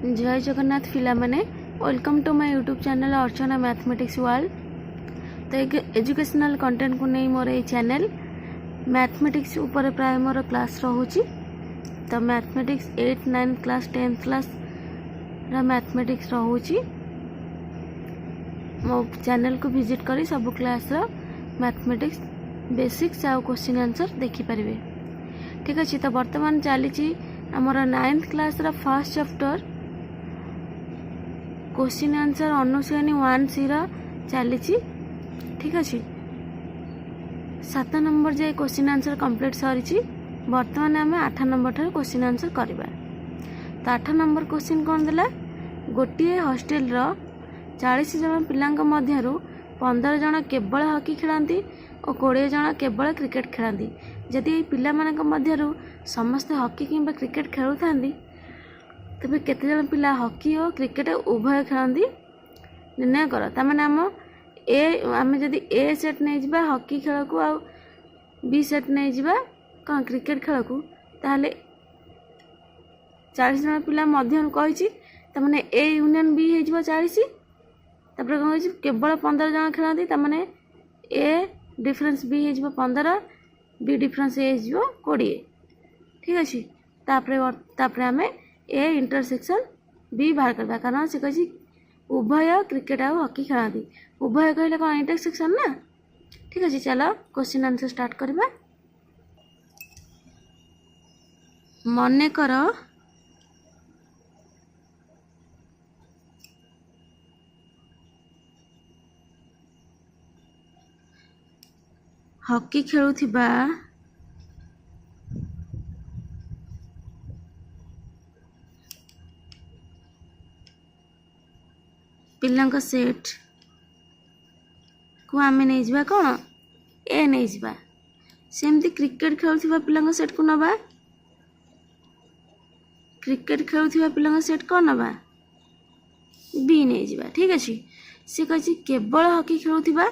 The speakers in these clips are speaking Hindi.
जय जगन्नाथ पिला माने welcome to my YouTube channel Archana mathematics world. तो एक एजुकेशनल कंटेंट को नहीं मोर ये चैनल मैथमेटिक्स ऊपर प्राय मोर क्लास रोची। तो मैथमेटिक्स 8, 9 क्लास 10 क्लास मैथमेटिक्स रोची। मो चैनल को विजिट करी सब क्लास रो मैथमेटिक्स बेसिक्स आउ क्वेश्चन आंसर देखि परिबे। ठीक अच्छे। तो वर्तमान चली आमर 9th क्लास रा फर्स्ट चैप्टर क्वेश्चन आंसर अनुश्रेणी 1C चली। ठीक अच्छे। 7 नंबर जाए क्वेश्चन आंसर कंप्लीट सरी। बर्तमान आम 8 नंबर ठार क्वेश्चन आंसर करवा। तो 8 नंबर क्वेश्चन कौन देला, गोटे हॉस्टेल 40 जन पिलांक मध्यरु 15 जन केवल हॉकी खेलती और 20 जन केवल क्रिकेट खेलती। जदि पिला मानक मध्यरु समस्त हॉकी किंबा क्रिकेट खेलु थांदी तबे केते जन पिला हॉकी और क्रिकेट उभय खेलती निर्णय कर। तमाने आम जदि ए सेट नहीं जिबा हॉकी खेल को आ बी सेट नहीं जिबा कौन क्रिकेट खेल को, ताहले 40 जन पिला मध्य कही तमाने ए यूनियन बी हो 40। तापर कौन केवल 15 जन खेलती तमाने ए डिफरेंस बी हो 15, बी डिफरेंस ए हो 20। ठीक अच्छे। तापर आम ए इंटरसेक्शन बी बाहर करवा, कारण से कही उभय क्रिकेट आ हॉकी खेलती। उभय कहले कौन इंटरसेक्शन ना। ठीक अच्छे। चलो क्वेश्चन आंसर स्टार्ट करवा। मन कर हॉकी खेलुथिबा पिलांक सेट को आम नहीं जावा कौन ए नहीं जावा। सेमती क्रिकेट खेलुथिबा पिलांक सेट को नबा, क्रिकेट खेलुथिबा पिलांक सेट कौन नबा बी नहीं जावा। ठीक अच्छे। सी कही केवल हॉकी खेलुथिबा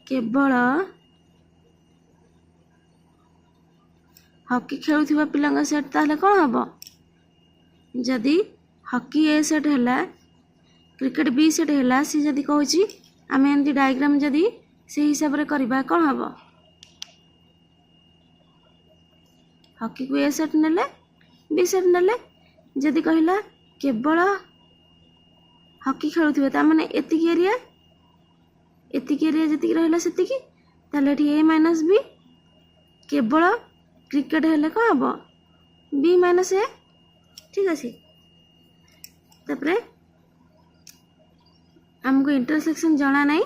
केवल हॉकी खेलुथिबा पिलांक सेट ताहले कौन हम, जदि हॉकी ए सेट है क्रिकेट बी सेट है, सी जदि कहूँ आम एमती डायग्राम जदि से हिसाब से करवा कौन हम, हॉकी को ए सेट नेले बी सेट नेले। जदि कहला केवल हॉकी खेलुथिबे तामाने एतिकी एरिया जति रहा से ए माइनस बी, केवल क्रिकेट है कौन हम बी माइनस ए। ठीक अच्छे। तापरे हमको इंटरसेक्शन जाना नहीं,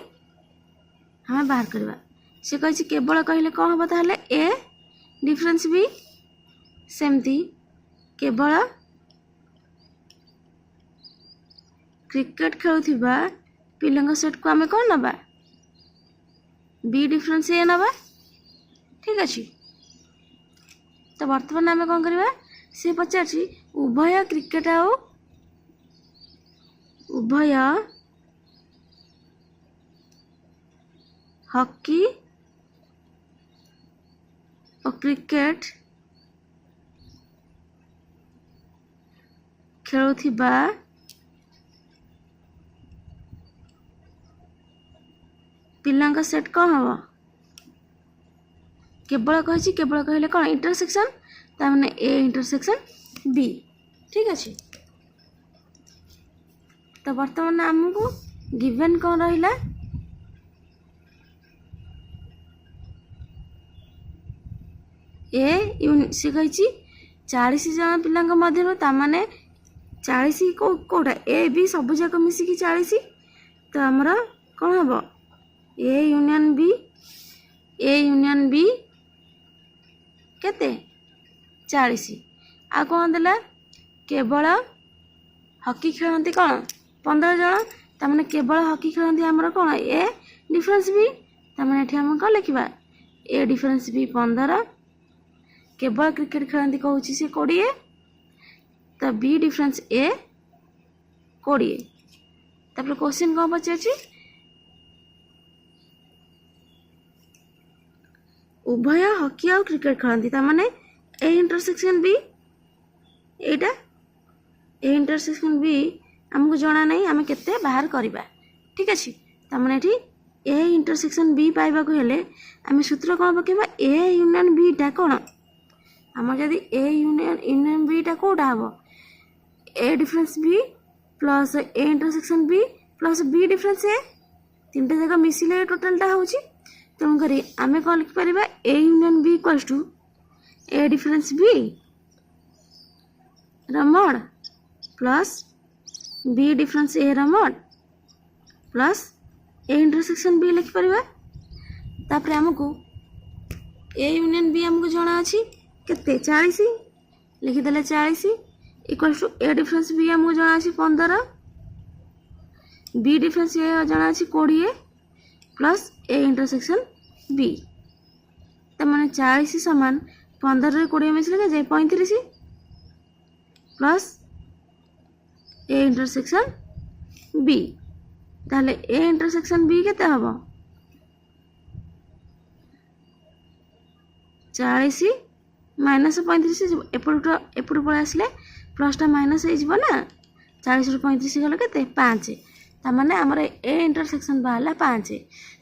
हमें बाहर करवा। से कही केवल कहले कौन हम ताहले ए डिफरेंस बी, सेमती केवल क्रिकेट खेलुथिबा पिलांक सेट को आम कौन नबा बी डिफरेंस ए नबा। ठीक अच्छे। तो बर्तमान आम कौन करवा, सी पचार उभय क्रिकेट आओ उभय हॉकी और क्रिकेट खेलुथिबा पिलांक सेट कौन हम, केवल कही केवल कहले कौन इंटरसेक्शन ताने ए इंटरसेक्शन बी। ठीक अच्छे। तो बर्तमान आमको गिवन कौन रहिला, ए सी कही 40 जन पिलांक मध्य ताने 40 कोटा ए बी सब जाक मिसिकी 40। तो आमर कौन हम ए यूनियन बी केते 40। आ कौन देला केवल हॉकी खेलती कौन 15 जन, ताने केवल हॉकी खेलती आमर कौन ए डिफरेंस बी, ताने एठी हम कौन लिखा ए डिफरेंस बी 15, केवल क्रिकेट खेलती कहूँ सी 20, तो बी डिफरेंस ए 20। तापर क्वेश्चन कौन पचार उभय हॉकी और क्रिकेट खेलती ताने ए इंटरसेक्शन बी एटा ए इंटरसेक्शन बी आमको जना नहीं आम केते बाहर करवा ठीक अच्छे तमें ये ए इंटरसेक्शन बी पाइबा आम सूत्र कौन पकेबा ए यूनियन बीटा कौन आम जदि ए यूनियन बीटा कौटा हम A difference B plus A intersection B plus B difference A तीन टा जगह मिसिले टोटालटा हूँ तेणुक आम कौन लिखिपर A union B equals to A difference B रमोड प्लस बी डिफरेंस ए रमोड प्लस ए इंटरसेक्शन बी लिखिपर तापर आमको ए यूनियन बी आमको जना अच्छी केते 40 लिखिदेले 40 equals to A difference B आमको जना अच्छी 15 बी डिफरेंस ए जना अच्छी 20 प्लस ए इंटरसेक्शन बी तमाने 40 समान 15 20 मिसले जाए 35 प्लस ए इंटरसेक्शन बी ताहले ए इंटरसेक्शन बी केते हबो 40 माइनस 35 एपट पड़े आसले प्लसटा माइनस हो ना 40 रु 35 गला केते 5 तामाने आमर ए इंटरसेक्शन बाहला 5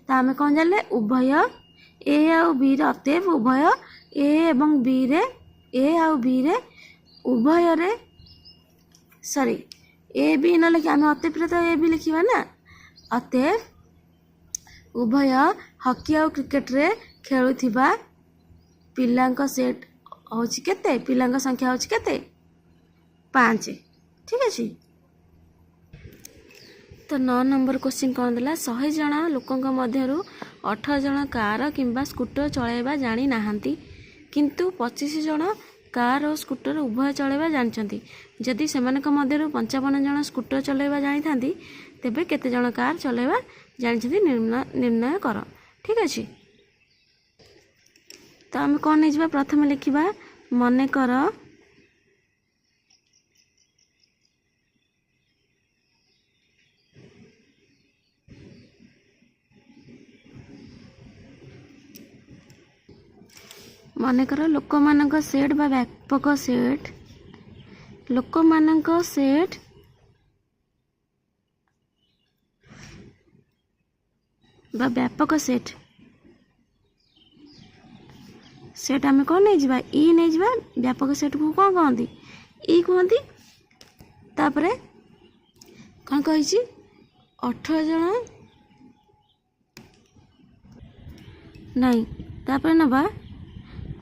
तो आम कौन जानले उभय ए आउ बी रे अतएव उभय ए एवं बी रे ए आउ बी रे उभय रे सॉरी ए बी न लिखि आम अतएव रे तो ए बी लिखिबा ना अतएव उभय हॉकी आउ क्रिकेट रे खेलुथिबा पिलांक सेट होची केते पिलांक संख्या होची केते 5 ठीक अच्छे तो 9 नंबर क्वेश्चन कौन देला 100 जन लोकों मध्य 18 जन कार किंबा स्कूटर चलाइबा जानी नाहांती किंतु 25 जन कार और स्कूटर उभय चलाइबा जानछंती जदि सेमानक मध्य 55 जन स्कूटर चलाइबा जानी थांती तेबे केते जन कार चलाइबा जानछंती निर्णय कर ठीक अच्छे तो आम कौन नहीं प्रथम लिखा मन कर लोक मानक सेट बा व्यापक सेट लोक मानक सेट बा व्यापक सेट सेट आम कौन नहीं जावा ई नहीं जावा व्यापक सेट को कौन कहती ई कहती तापरे कौन कही 18 जन नहीं तापरे नबा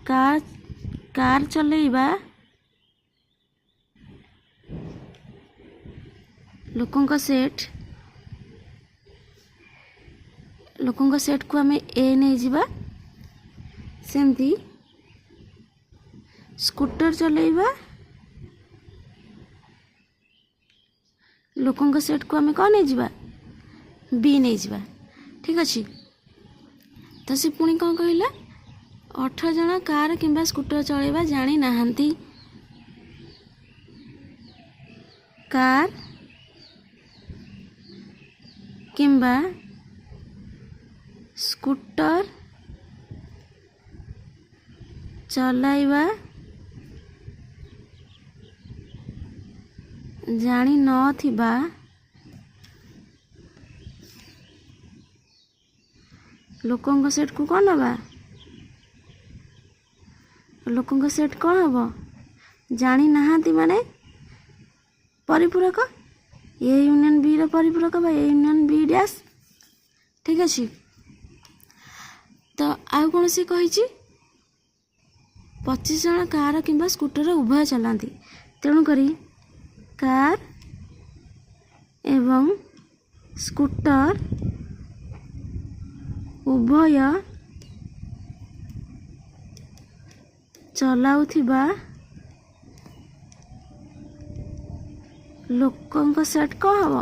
कार चलेबा लोकों सेट को आम ए नहीं जावा सेमती स्कूटर चलेबा लोकों सेट को आम कौन नहीं जावा बी नहीं जावा ठीक अच्छे तो सी पुणी कौन कहला 18 जन कार किंबा स्कूटर चलेबा जानी नाहांती कार किंबा स्कूटर चलाइबा जानी नथिबा लोकों सेट को कौन हवा लोकों सेट कौन हम जानी नाहांती माने परिपूरक ए यूनियन बी रो परिपूरक बा ए यूनियन बी डैश ठीक अच्छे तो आउ कौन सी कही 25 जन कार किंबा स्कूटर उभय चलाती तेणुक कार एवं स्कूटर उभय चलाउथिबा लोकों सेट कौन हम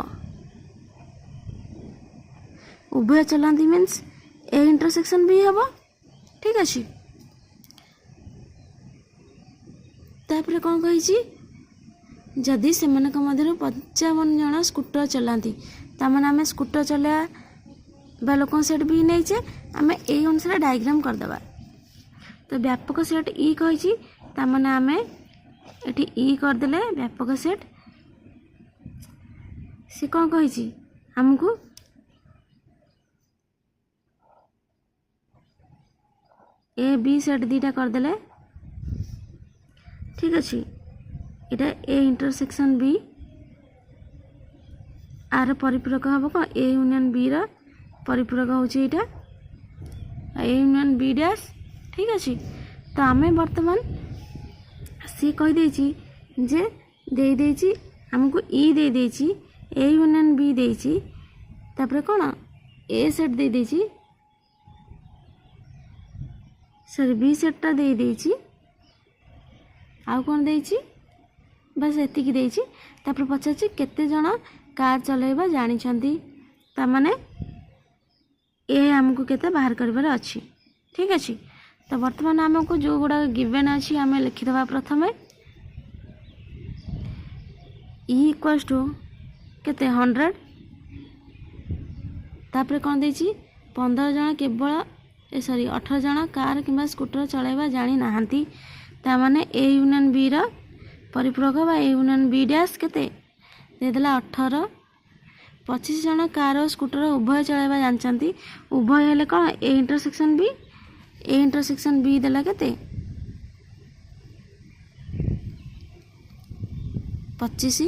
उभय चलाती मीन्स ए इंटरसेक्शन भी हम ठीक अच्छे तापर कौन कही जदि से मध्य 55 जन स्कूटर चलाती ताମାନେ आम स्कूटर चलाइबा लोक सेट भी नहीं आम यही अनुसार डायग्राम करदे तो व्यापक सेट ई कही ताମାନେ आम ये ई करदे व्यापक सेट सी कौन कही आमको ए बी सेट दीटा करदेले ठीक अच्छे इटा ए इंटरसेक्शन बी आर परिपूरक हम कौन ए यूनियन बी रो परिपूरक होची इटा ए यूनियन बी डैश ठीक अच्छे। तो आमे वर्तमान सी कही देची जे दे देची हमको ई दे देची ए यूनियन बी देची तापर कौन ए सेट दे देची सॉरी बी सेटटा दे देची आउ कौन देची बस एतिकी देची तापर पचारची केते जण कार चलेबा जानी छंती ता माने ए हमको केते बाहर करबार अछि ठीक अछि। तो वर्तमान आमको जो गुड़ा गिवन अच्छी आम लिखिदबा प्रथमे ई इक्वल्स टू केते 100 तापर कौन देची 15 जन केवल सॉरी 18 जन कार किंबा स्कूटर चलाइबा जानी नाहंती ता माने ए यूनियन बी रो परिपूरक बा ए यूनियन बी डैश केते दे देला 18 25 जन कार और स्कूटर उभय चलाइबा जानचंती उभय हेले कौन A intersection B A intersection B देला केते 25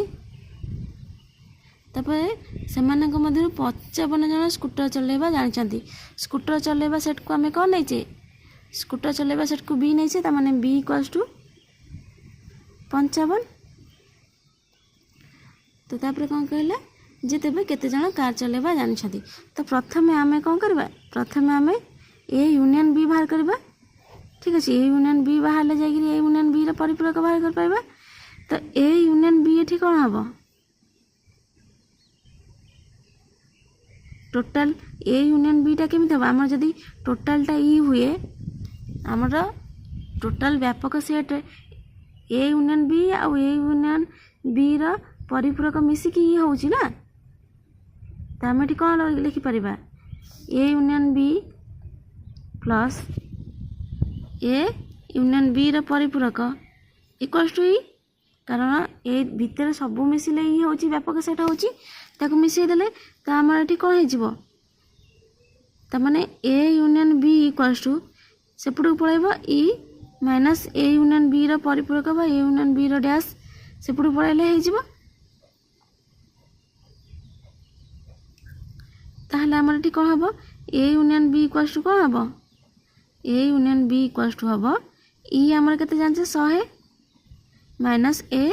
तापर सेमानक मध्य 55 जन स्कूटर चलेबा जानचंती स्कूटर चलेबा सेट को हमें कौन नैचे स्कूटर चलेबा सेट को बी नैचे ता माने बी इक्वल्स टू 55 तो तापर कौन कहला जे तेबे केते जन कार चलेबा जानछंती। तो प्रथमे आमे कौन करबा प्रथमे आमे ए यूनियन बी बाहर करबा ठीक अच्छे ए यूनियन बी बाहर ले जाइए ए यूनियन बी रो परिपूरक बाहर कर पाइबा। तो ए यूनियन बी एठी कौन हबो टोटल ए यूनियन बी टा केमिति हबो हमर जदी टोटल टा ई हुए हमर टोटल व्यापक सेट ए यूनियन बी आ ए यूनियन बी रो परिपूरक मिसी की ई होउची ना त हम एठी कौन लिखि परिबा A union B plus A union B रो परिपूरक इक्वल्स टू ई कारण ए भितर सब मिसिले ई होची व्यापक सेट होची ताको मिसई देले त हमर एठी कोन हे जिवो त माने A union B equals to सेपटू पळेबो E minus A union B रो परिपूरक बा ए यूनियन बी रो डैश सेपटू पळेले हे जिवो ताहले हमर एठी कोन हबो A union B equals to कोन हबो A union B equals to हबो ई हमर केते जानछे 100 माइनस ए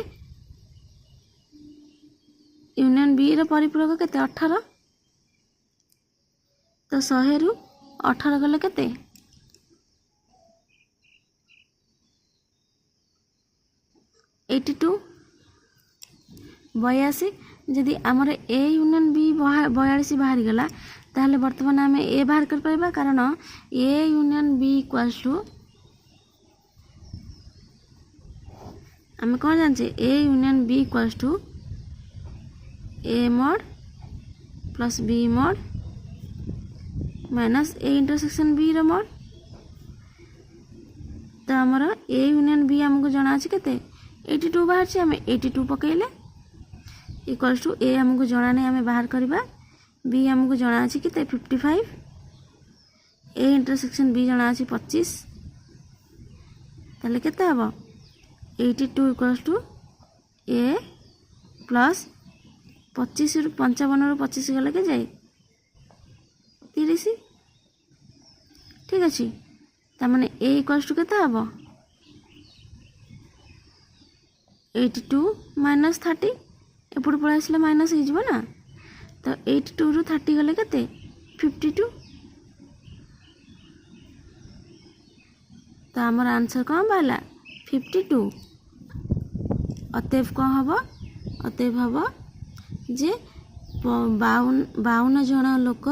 यूनियन बी रो परिपूरक केते 18 तो 100 रु 18 गले केते 82 82 जदि आमर ए यूनियन बी 42 बाहर गला ताहले वर्तमान आम ए बाहर कर पाइबा कारण A union B equals to आम कौन जानचे A union B equals to A mod plus B mod minus A intersection B रो मॉड। तो आमर ए यूनियन बी आमको जना अछि केते 82 बाहर छी आम 82 पकेले इक्वल्स टू ए आमको जना नै आम बाहर करबा बी आमको जना अछि केते 55 ए इंटरसेक्शन बी जना अछि 25 ताले केते हबो 82 इक्वल्स टू ए प्लस 25 रु 55 रु 25 गले के जाए 30 ठीक अछि ता माने ए इक्वल्स टू केते हबो 82 माइनस 30 एपड़ पळा आसले माइनस हो ना तो 82 रु 30 गले केते 52 तो हमर आंसर कौन बाला 52 अतएव कौन हबो अतएव हबो जे 52 जन लोक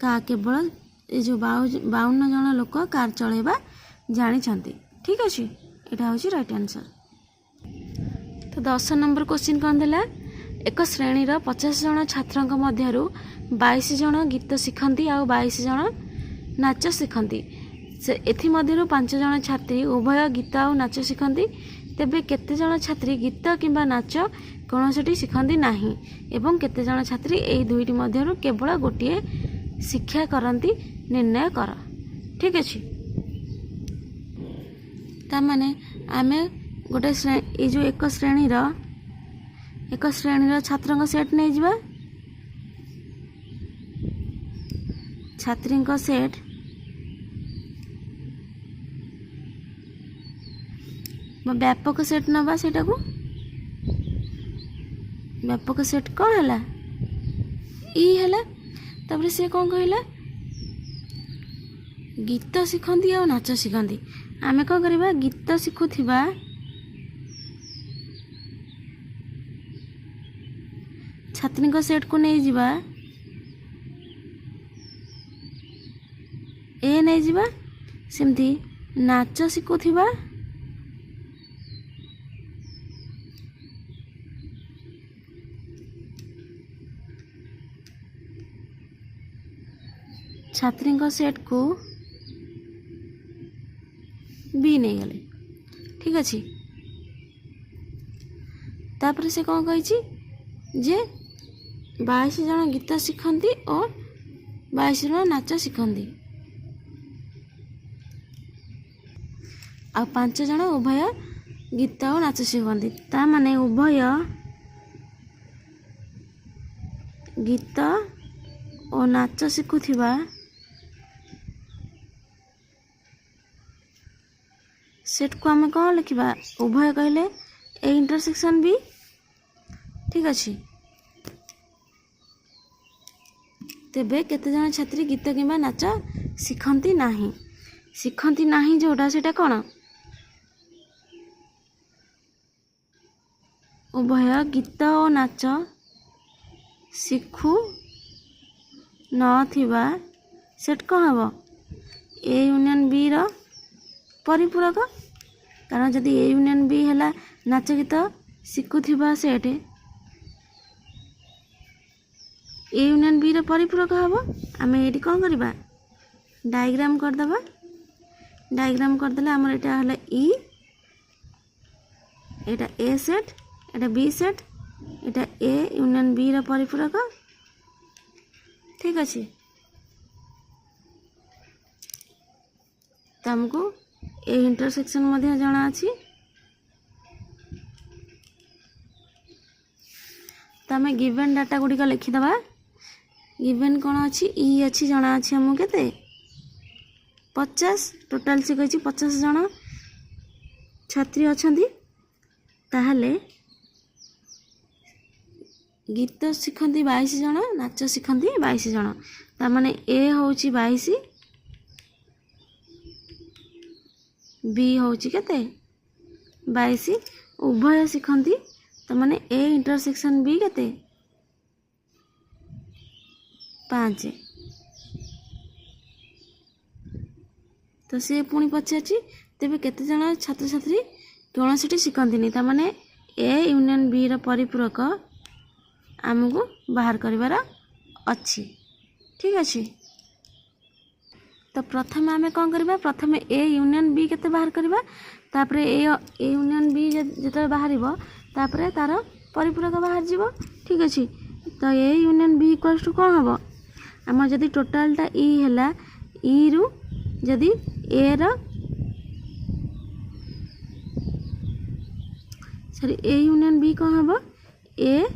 का केवल ए जो 52 जन लोक कार चलेबा जानी छंती ठीक अछि एटा होची राइट आंसर। तो 10 नंबर क्वेश्चन कौन देला एक श्रेणी 50 जन छात्रों मध्य 22 जन गीत शिखती आ 22 जन नाच शिखती से एथि मध्य 5 जन छात्री उभय गीत और नाच शिखती तेबे केते जण छात्री गीत किंबा नाच कौनसी शिखती नाही एवं केते जण छात्री एई दुईटी मध्यरु केवल गोटे शिक्षा करती निर्णय कर। ठीक अच्छे ताने आमे गोटे ये जो एक श्रेणीर छात्र सेट नहीं जावा छात्री सेट व्यापक सेट नवा सेटा को व्यापक सेट कौन है ई है तापर से कौन कहला गीत शिखती और नाच शिखती आमे कौन करवा गीत शिखुथिबा छात्री सेट को नहीं जिबा ए नहीं जिबा सेमती नाच शिखुथिबा छात्री सेट को बी नहीं गले। ठीक अच्छे तापर से कौन कही जे 22 जन गीत शिखती और 22 जन नाच शिखती आ 5 जन उभय गीत और नाच शिखती ता माने उभय गीत और नाच शिखुथिबा सेट को आम कौन लिखा उभय कहले ए इंटरसेक्शन बी। ठीक अच्छे तेबे केते जन छात्री गीत किंबा नाच शिखती नाही जोटा सेटा कौन उभय गीत और नाच शिखु नथिबा सेट कौन हम ए यूनियन बी रो परिपूरक कारण जदि ए यूनियन बी है नाच गीत शिखुथिबा सेट ए यूनियन बी रो परिपूरक हम आम ये कौन करवा डायग्राम करदबा डायग्राम करदेले आमर एटा हला ई एटा ए सेट एटा बी सेट एटा ए यूनियन बी रो परिपूरक। ठीक अच्छे तुमको ए इंटरसेक्शन मध्य जना अछि तमे गिवन डाटा गुडी का लिखि दबा गिवन कोन अछि ई अछि जना अछि हम केते 50 टोटल से कहि 50 जन छात्री अछंती ताहले गीत शिखती 22 जन नाच शिखती 22 जन ता माने ए होची 22 बी होची केते 22 उभय शिखती तो माने ए इंटरसेक्शन बी केते 5 तो से पुणी पचारची तेबे केते जन छात्र छात्री कौनसी शिखती ता माने ए यूनियन बी रो परिपूरक आमको बाहर करिवार अच्छी। ठीक अच्छे तो प्रथम आम कौन करवा प्रथम ए यूनियन बी केते बाहर करवा तापर ए यूनियन बी जो बाहर तापर तार परिपूरक बाहर जीव। ठीक अच्छे तो A union B equals to कौन हम आम जदि टोटालटा ई है ई रु जदि ए रो सॉरी ए यूनियन बी कौन हम A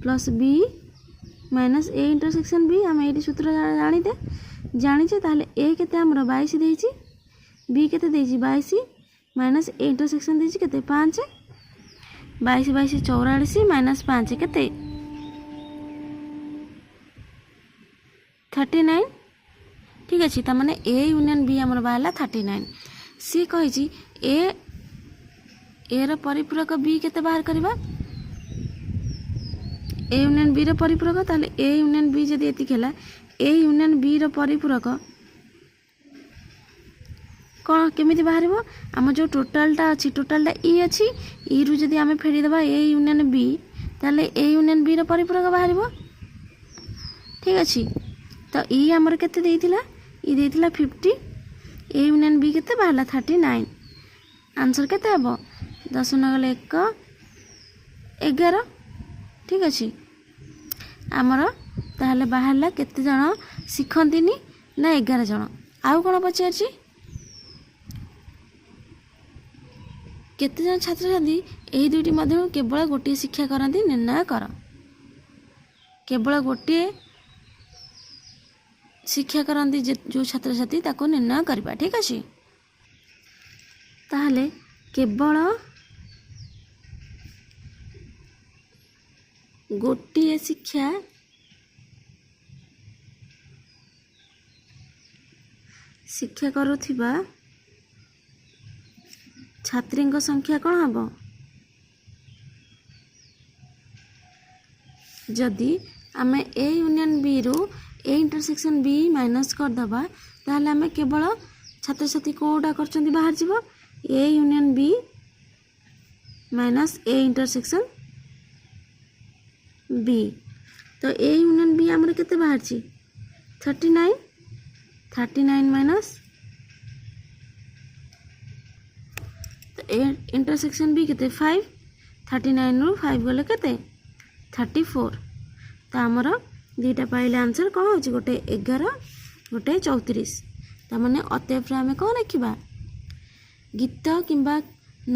plus B minus A intersection B आम ये सूत्र जानीचे ताहले ए केते हमर 22 देछि बी केते देछि 22 माइनस ए इंटरसेक्शन देछि केते 5 22 22 44 माइनस 5 केते 39। ठीक अच्छे ता माने ए यूनियन बी हमर बाहला 39 सी कहि ए रो परिपूरक बी केते बाहर करबा ए यूनियन बी रो परिपूरक ताले ए यूनियन बी जदि एति खेला ए यूनियन बी रो परिपूरक कौन केमिति बाहरिबो आम जो टोटालटा अछि टोटालटा ई अछि ई रु जदि आमे फेरी देबा ए यूनियन बी ताले ए यूनियन बी रो परिपूरक बाहरिबो। ठीक अछि तो ई हमर केते देइतिला ई देइतिला 50 ए यूनियन बी केते बाहला 39 आंसर केते हबो 10 न गले 1 11 ठीक अच्छे आमर ताहले बाहरला केते जन शिखंतीनी ना 11 जन आउ कौन पचार केते जन छात्र छात्री यही दुईटी मध्य केवल गोटे शिक्षा करती निर्णय कर केवल गोटे शिक्षा करती जो छात्र छात्री ताको निर्णय करवा ठीक अच्छे ताहले केवल गोटे शिक्षा शिक्षा करुथिबा छात्री संख्या कौन हम जदि आम ए यूनियन बी रु ए इंटरसेक्शन बी माइनस करदबा ताहले आम केवल छात्र छात्री कोटा कर बाहर जीव A union B minus A intersection B तो ए यूनियन बी आमर केते बाहर 39 माइनस तो ए इंटरसेक्शन बी केते 5 39 रु 5 गले केते 34 तो आमर दीटा पाइले आंसर कौन हो गोटे 11 गोटे 34 तामाने अतएव आम कौन लिखा गीत किंबा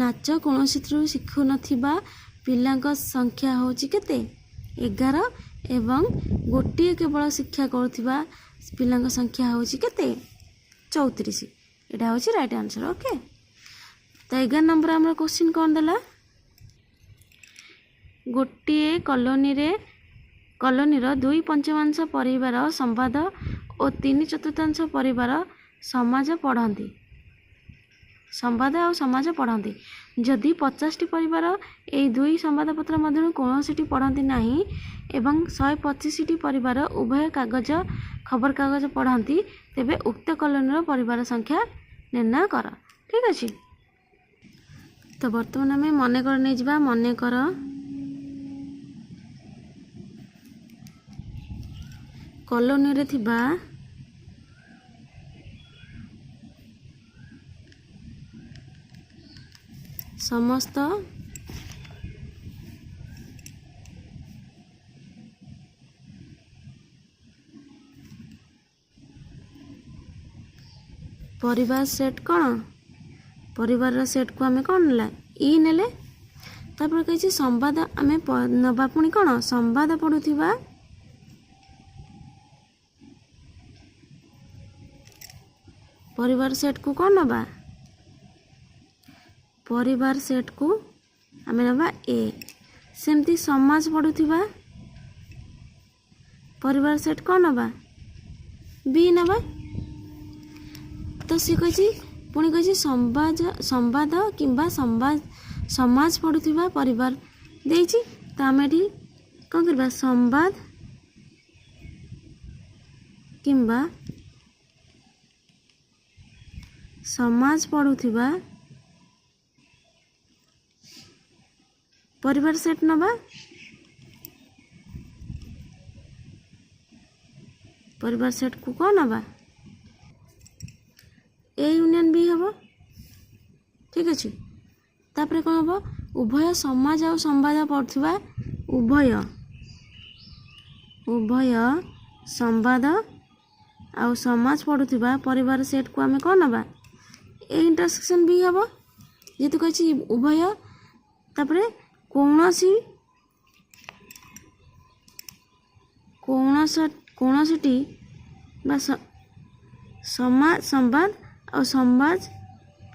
नाच कौन शिखु नथिबा पिलांक संख्या होची केते 11 एवं गोटे केवल शिक्षा करुवा पिलांक संख्या होची केते 34 एटा होची राइट आंसर ओके तो 11 नंबर आम क्वेश्चन कौन देला गोटे कॉलोनी 2/5 परिवार संवाद और 3/4 परिवार समाज पढ़ती संवाद और समाज पढ़ती जदि 50टी परिवार यही दुई संवादपत्र मध्य कौन सी पढ़ती ना एवं 125टी परिवार उभय कागज खबर कागज पढ़ती तेबे उक्त कॉलोनी परिवार संख्या निर्णय कर ठीक अच्छे तो बर्तमान आम मनकर नहीं जा मनकर कॉलोनी रे थिबा समस्त परिवार सेट कौन परिवार सेट को आम कौन ना ई नेले तापर कही संवाद आम नवा पुणी कौन संवाद पढ़ुथिबा परिवार सेट को कौन नवा परिवार सेट को आम नवा ए सेमती समाज पढ़ुथिबा परिवार सेट कौन नवा बी नवा तो सी कही पुणी कही संवाद किंबा समाज पढ़ुथिबा परिवार देइछि तो आम एठी कौन करबा संवाद किंबा समाज पढ़ुथिबा परिवार सेट नवा परिवार सेट को कौन नवा ए यूनियन बी हम ठीक अच्छे तापर कौन हम उभय समाज और संवाद पढ़ुथिबा उभय संवाद और समाज पढ़ुथिबा परिवार सेट को आम कौन नवा ए इंटरसेक्शन बी हम जेतु कही उभय तापर कौनसी संवाद और समाज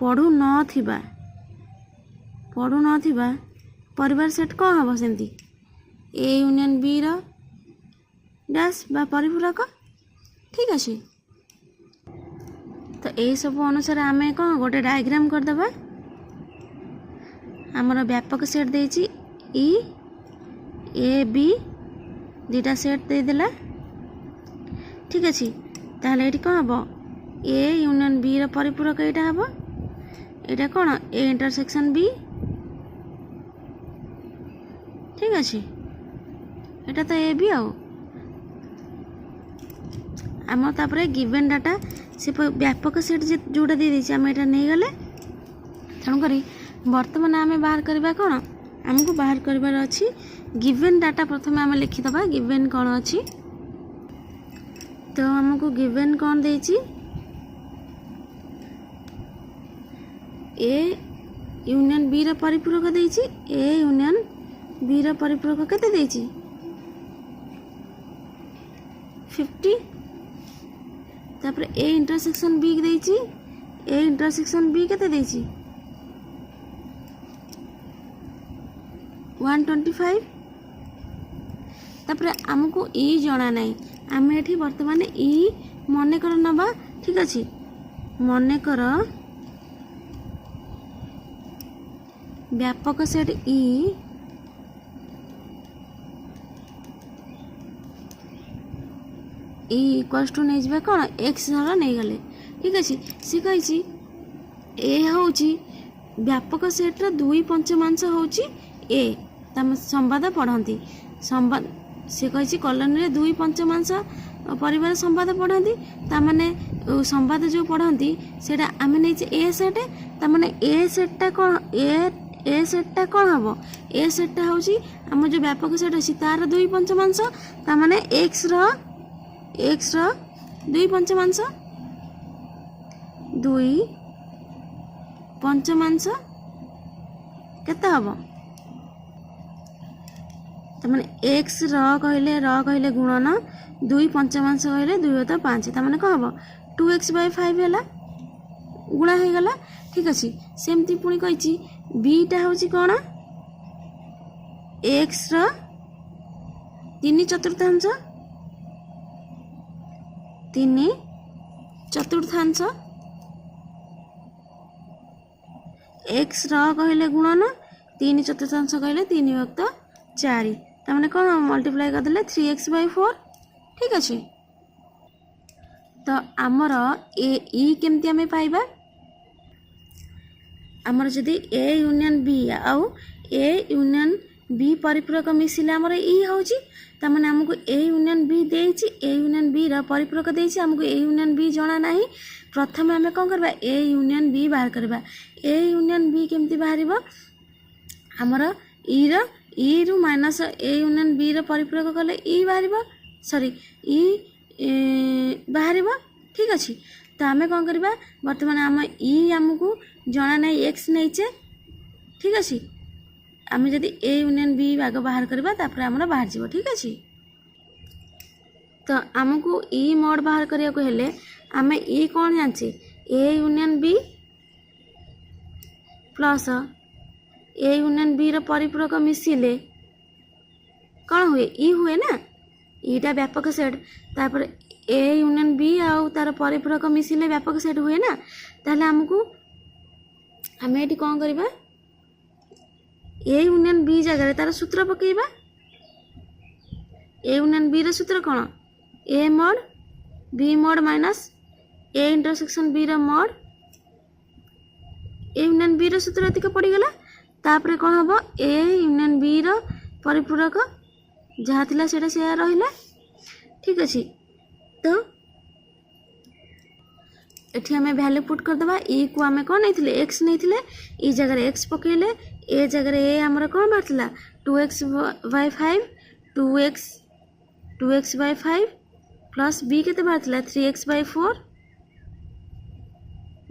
पढ़ु नथिबा परिवार सेट कौन हम सेमती ए यूनियन बी रो डैश बा परिपूरक ठीक अच्छे तो यही सब अनुसार आम कौन गोटे डायग्राम करदे आमर व्यापक सेट देछि ई ए बी दुटा सेट देदेला ठीक अच्छे ताहले ये कौन हम ए यूनियन बी रो परिपूरक यहाँ हम यहाँ कौन ए इंटरसेक्शन बी ठीक अच्छे यहाँ तो ए बी आम तापर गिवन डाटा से व्यापक सेट जोटा दे देछि आम यहाँ नहीं गले तेणुक बर्तमान आम बाहर करवा कौन आमको बाहर करार अच्छी गिवेन डाटा प्रथम आम लिखिदबा गिवेन कौन अच्छी तो आमको गिवेन कौन देछि ए यूनियन बी रा परिपूरक देछि ए यूनियन बी रा परिपूरक केते देछि 50 तापर ए इंटरसेक्शन बी देछि ए इंटरसेक्शन बी केते देछि 125 तापर आमको ई जना नहीं आम एठी वर्तमान ई मन कर नबा ठीक अच्छे मन कर व्यापक सेट ई इक्वल्स टू नहीं जाए कौन एक्स धर नहीं गले ठीक अच्छे सी कही ए हूँ व्यापक सेट्र 2 पंचमांश हूँ ए संवाद पढ़ती संवाद सी कही कॉलोनी रे 2 पंचमांश परिवार संवाद पढ़ती ताने संवाद जो पढ़ती से आम नहीं ए सेट ताने ए सेटा कौन ए सेटा कौन हम ए सेटा हूँ आम जो व्यापक सेट अच्छी तार 2 पंचमांश ताने एक्स रो 2 पंचमांश 2 पंचमांश केते हम तमाने एक्स कहले गुणन 2 पंचमांश कहले 2 5 तमाने कह हम 2x/5 है गुणा हो गला ठीक अच्छे सेमती पुणी कही बीटा हूँ कौन एक्स रो 3 चतुर्थांश 3 चतुर्थांश एक्स रो कहले गुणन 3 चतुर्थांश कहले 3 विभक्त 4 तमाने कौन मल्टीप्लाई करदे 3x/4 ठीक अच्छे तो आमर ई केमती आम पाइबा आमर जदि ए यूनियन बी आउ ए यूनियन बी परिपूरक मिसिले आमर ई हूँ ताने आमको ए यूनियन बी देछि ए यूनियन बी रा परिपूरक देछि आमको ए यूनियन बी जना नहीं प्रथम आम कौन करबा ए यूनियन बी बाहर करबा ए यूनियन बी केमती बाहरिबो आमर ई रु माइनस ए यूनियन बी रा परिपूरक कले ई बाहरिबो सॉरी ई बाहरिबो ठीक अच्छे तो आम कौन करबा वर्तमान आम ई आमको जना नहीं एक्स नहींचे ठीक अच्छे आम जदि ए यूनियन बी भाग बाहर करबा तापर आमर बाहर जीवो ठीक अच्छे तो आमको ई मोड बाहर करिया को हेले आम ई कौन जानचे A union B plus A union B रो परिपूरक मिसिले कौन हुए ई हुए ना ईटा व्यापक सेट तापर ए यूनियन बी आउ तार परिपूरक मिसिले व्यापक सेट हुए ना ताहले हमको आम ये कौन करबा ए यूनियन बी जगह तार सूत्र पकेबा ए यूनियन बी रो सूत्र कौन A mod B mod minus A intersection B रो मोड ए यूनियन बी रो सूत्र एतिक पड़ीगला तापर कौन हम ए यूनियन बी रो परिपूरक जहाँ थिला सेटा से रहिला ठीक अच्छे तो एठी आम वैल्यू पुट करदबा ई को आम कौन नहीं एक्स नहीं ई जगह एक्स पकेले ए जगह ए आमर कौन बाहर 2x/5 2x/5 प्लस बी के बाहर 3x/4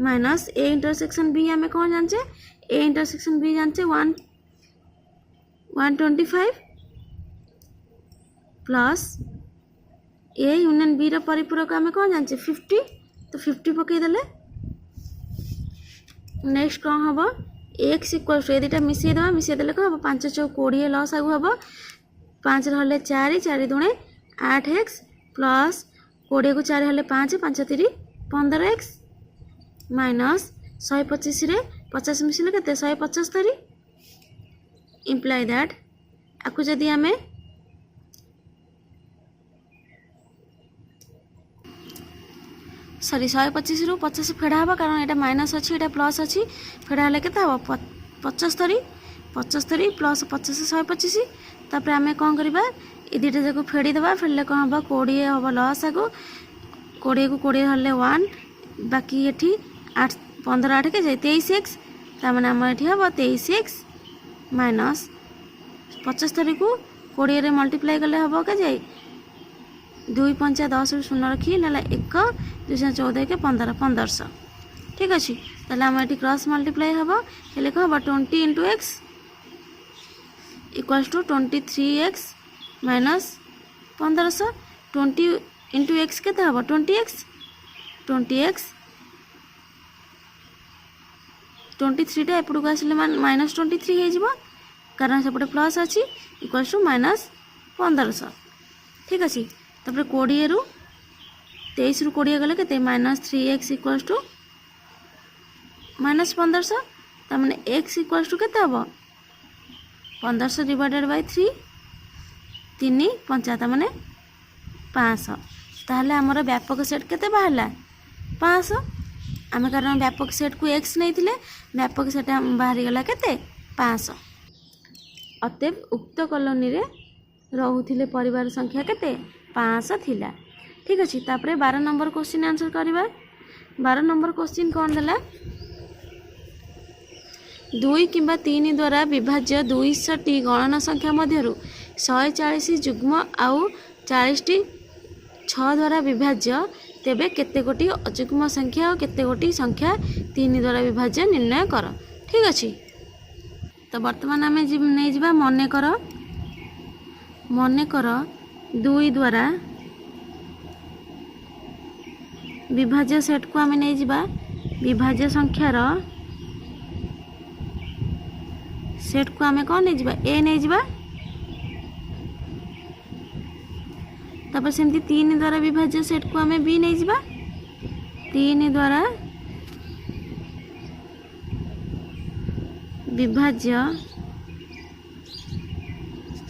minus A intersection B आम कौन जानचे ए इंटरसेक्शन बी जानचे 125 प्लस ए यूनियन बी रो परिपूरक आम कौन जानचे 50 तो 50 पकईदे नेक्स्ट कौन हम एक्स इक्वल टू ए दुटा मिसईदे कौन हम 5 × 4 20 लस आगु हम 5 रे 4 4 दूणे 8x प्लस 20 को 4 हेल्ले 5 5 3 15x माइनस 125 रे 50 मिसिले केते 175 इम्प्लाई दैट आपको जदि आम सॉरी 125 रु 50 फेड़ा हम कारण यहाँ माइनस अच्छी यहाँ प्लस अच्छी फेड़ा हेल्ले के 75 प्लस 50 125 तापर आम कौन करवा ये दुटा जाक फेड़ीदे फेड़े कौन हम 20 हम लस आगो 20 को 20 हेल्ले 1 बाकी ये 8 15 8 के 23x तामाने आम ये हम 23x माइनस 75 को 20 रे मल्टीप्लाई कले हम के जाए 2 5 10 शून्य रखी ना 1 214 के 15 1500 ठीक अच्छे ताले आम ये क्रॉस मल्टीप्लाई हम हेल्ले कह 20 into x equals to 23x minus 1500 20 into x के 20x 23 टा एपटू को आसिले माइनस 23 हो कारण सेपटे प्लस अच्छी इक्वल्स टू माइनस 1500 ठीक अच्छे तापर 20 रु 23 रु 20 गले के minus 3x equals to minus 1500 तार x इक्वल्स टू के 1500 डिवाइडेड बाय 3 3 5 माने 500 ताहले हमर व्यापक सेट केते बाहरला 500 आम कारण व्यापक सेट को x नहीं थिले व्यापक सेट बाहर गला केते 500 अतएव उक्त कॉलोनी रे रहुथिले परिवार संख्या केते 500 थिला ठीक अछि तापरे 12 नंबर क्वेश्चन आंसर करबा 12 नंबर क्वेश्चन कोन देला 2 किंबा 3 द्वारा विभाज्य 200 टी गणना संख्या मध्यरु 140 जुग्म आउ 40 टी 6 द्वारा विभाज्य तेबे केते गोटी अजुग्म संख्या और केते गोटी संख्या 3 द्वारा विभाज्य निर्णय कर ठीक अछि तो वर्तमान आम नहीं जा मन कर 2 द्वारा विभाज्य सेट को आम नहीं जा विभाज्य संख्यार सेट को आम कौन नहीं जा ए नहीं जा तापर सेमती 3 द्वारा विभाज्य सेट को आम बी नहीं जा 3 द्वारा विभाज्य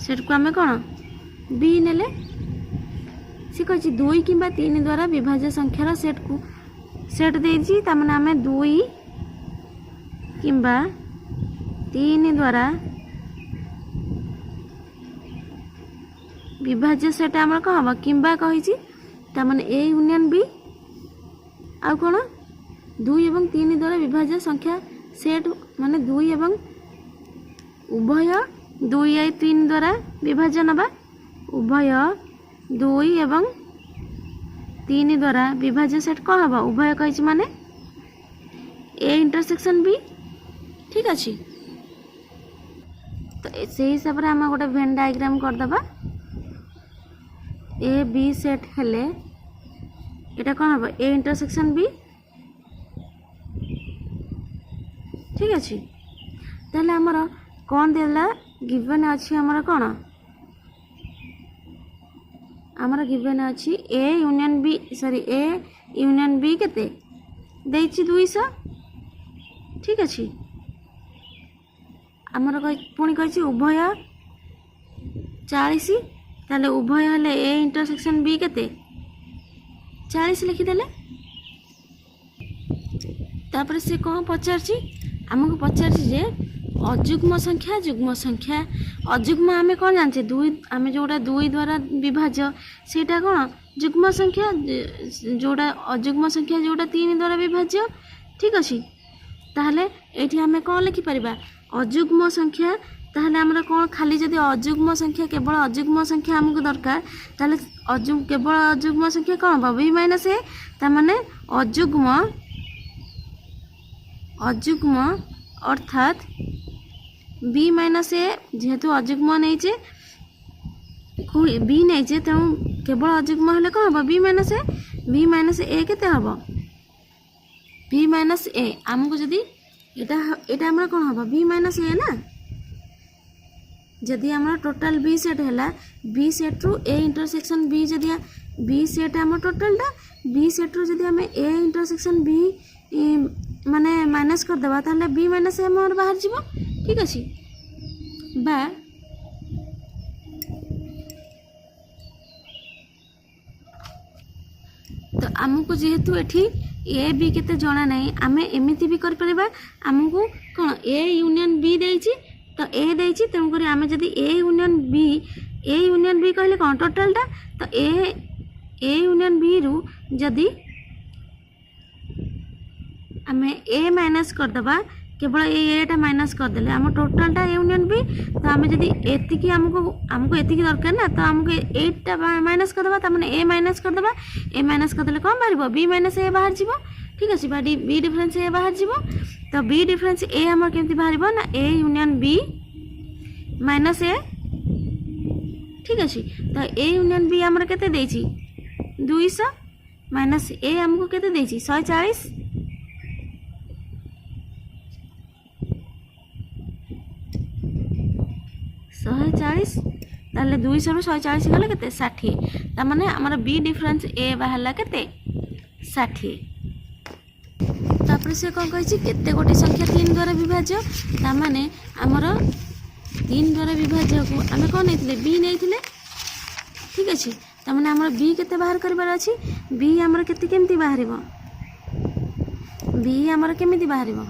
सेट को आम कौन बी नेले सी कही 2 किंबा 3 द्वारा विभाज्य संख्यार सेट को सेट देजी तामने आम 2 किंबा 3 द्वारा विभाज्य सेट आम कौन हम किंबा कही तामने ए यूनियन बी आ कौन 2 एवं 3 द्वारा विभाज्य संख्या सेट माने 2 एवं उभय 2 या 3 द्वारा विभाज्य नबा उभय 2 एवं 3 द्वारा विभाज्य सेट कौन हम उभय कही माने ए इंटरसेक्शन बी ठीक अच्छे तो से हिसाब से आम गोटे वेन डायग्राम करदबा ए बी सेट हेले एटा कौन हम ए इंटरसेक्शन बी ठीक अच्छे ताहले आमर कौन देला गिवन अच्छी आमर कौन आमर गिवन अच्छी A union B sorry A union B केते देछि 200 ठीक अच्छे आमर पुणी कही उभय 40 ताले उभय हेले ए इंटरसेक्शन बी केते 40 लिखिदेले तापर से कौन पचारछि आमको पचारछि जे अजुग्म संख्या अजुग्म आम कौन जानचे 2 आम जोड़ा 2 द्वारा विभाज्य सेटा कौन जुग्म संख्या जोड़ा अजुग्म संख्या जोड़ा 3 द्वारा विभाज्य ठीक अच्छे ताहले एठी आम कौन लिखि परिबा अजुग्म संख्या ताहले हमरा कौन खाली जदि अजुग्म संख्या केवल अजुग्म संख्या हमको दरकार ताहले केवल अजुग्म संख्या कौन हम बी माइनस ए तामाने अजुग्म अर्थात बी माइनस ए जेहेतु अजुग्म नहीं बी नहीं तेणु केवल अजुग्म हेले कौन हम बी माइनस ए केते हम बी माइनस ए आमको जदि एटा हमरा कौन हम बी माइनस ए ना जदि आम टोटाल बी सेट है बी सेट रु ए इंटरसेक्शन बी जदि बी सेट आम टोटालटा बी सेट रु जदि आम ए इंटरसेक्शन बी माने माइनस करदेबा ताहले बी माइनस ए मोर बाहर जीवो ठीक अछि बा तो आमको जेहेतु एठी ए बी केते जणा नहीं आमे एमिति भी कर परिबा आमको कोन ए यूनियन बी देछि तो ए देछि तेणु करी आमे जदि ए यूनियन बी कहले कोन टोटलटा तो ए यूनियन बी रु जदि आमे ए माइनस करदबा केवल एटा माइनस करदे आम टोटालटा ए यूनियन बी तो आम जब एतिकी आमको एतिकी दरकार ना तो आमको एटा माइनस करदे तो ए माइनस करदे ए माइनस करदे कौन बाहर बी माइनस ए बाहर जीव ठीक अच्छे बी डिफरेन्स ए बाहर जीव तो बी डिफरेन्स ए आम केमती बाहर ना ए यूनियन बी माइनस ए ठीक अच्छे तो ए यूनियन बी आमर केते देछि 200 माइनस ए आमको केते देछि 140 140 ताले 200 रु 140 गले केते 60 ता माने हमर बी डिफरेंस ए बाहरला केते 60 तापर से कोन कहै छी केते गोटी संख्या 3 द्वारा विभाज्य ता माने हमर 3 द्वारा विभाज्य को हमें कोन नेथिले बी नेथिले ठीक अछि ता माने हमर बी केते बाहर करबार अछि बी हमर केते केमती बाहरिबो बी हमर केमिति बाहरिबो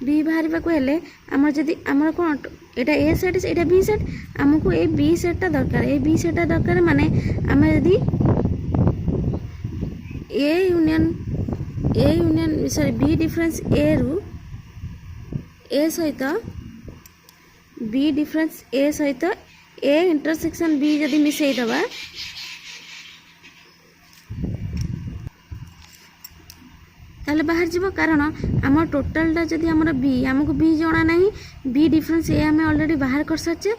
बी बाहर को हेले आमर जदि आमर कोन एटा ए सेट एटा बी सेट हमको ए बी सेटटा दरकार ए बी सेटटा दरकार माने आमे जदि A union sorry B difference A रु ए सहित बी डिफरेंस ए सहित ए इंटरसेक्शन बी जदि मिसई दबा ताले बाहर जीव कारण आम टोटालटा जदि आमर बी आमको बी जना ना बी डिफरेंस ए आम ऑलरेडी बाहर कर सारे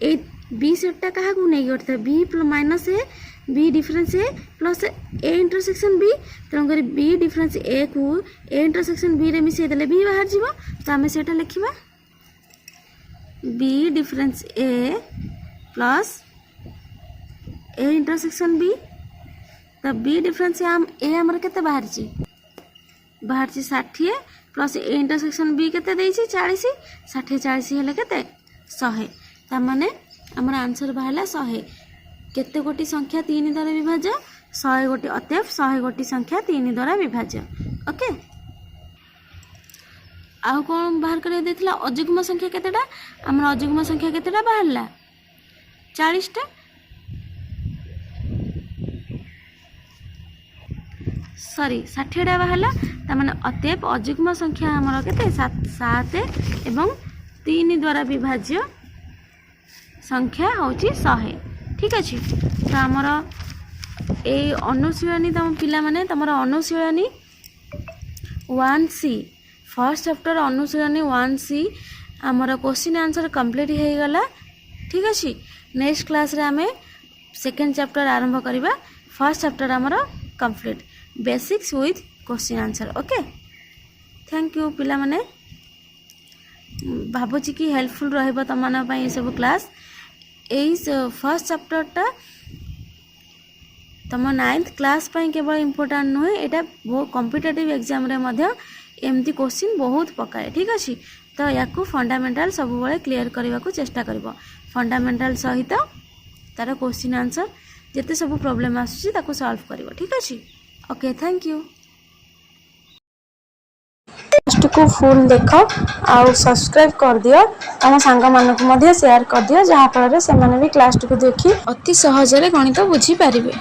ए बी सेटटा क्या नहीं करता B minus A B difference A plus A intersection B तेणुक बी डिफरेंस ए को ए इंटरसेक्शन बी रे मिसई देले बी बाहर जीव तो आम से लिखा B difference A plus A intersection B तो बी डिफरेंस ए आमर केते बाहर बाहर 60 प्लस ए इंटरसेक्शन बी केते देछि 40 60 40 हेले केते 100 ता माने हमर आंसर बाहला 100 केते गोटी संख्या 3 द्वारा विभाज्य 100 गोटी अतएव 100 गोटी संख्या 3 द्वारा विभाज्य ओके आउ कोन बाहर करे देथिला अजुग्म संख्या केतेटा हमर अजुग्म संख्या केतेटा बाहरला 40 टा सॉरी 60 टा बाहरला ता माने अतएव अजुग्म संख्या हमर केते 7 एवं 3 द्वारा विभाज्य संख्या होची 100 ठीक अछि तो हमर ए अनुशीलनी तम पिला माने तमर अनुशीलनी 1C फर्स्ट चैप्टर अनुशीलनी 1C हमर क्वेश्चन आंसर कंप्लीट हे गला ठीक अछि नेक्स्ट क्लास रे हमें सेकंड चैप्टर आरंभ करिबा फर्स्ट चैप्टर हमर complete basics with question answer okay thank you पिला माने भाबुची कि हेल्पफुल रहइबो तमन पई सब क्लास एई फर्स्ट चैप्टरटा तम 9th क्लास पई केवल इंपोर्टेंट नुहे एटा बहुत कॉम्पिटिटिव एग्जाम रे मध्य एमती क्वेश्चन बहुत पकाए ठीक अछि तो याकू फंडामेंटल सब बेले क्लियर करबा को चेष्टा करबो फंडामेंटल सहित तार क्वेश्चन आंसर जते सब प्रॉब्लम आसुची ताको सॉल्व करबो ठीक अछि ओके थैंक यू क्लास को फुल देख आउ सब्सक्राइब कर दियो तम सांग मानक मध्य शेयर कर दियो जहाँ फल से भी क्लास को देखी अति सहज गणित बुझी पारिबे।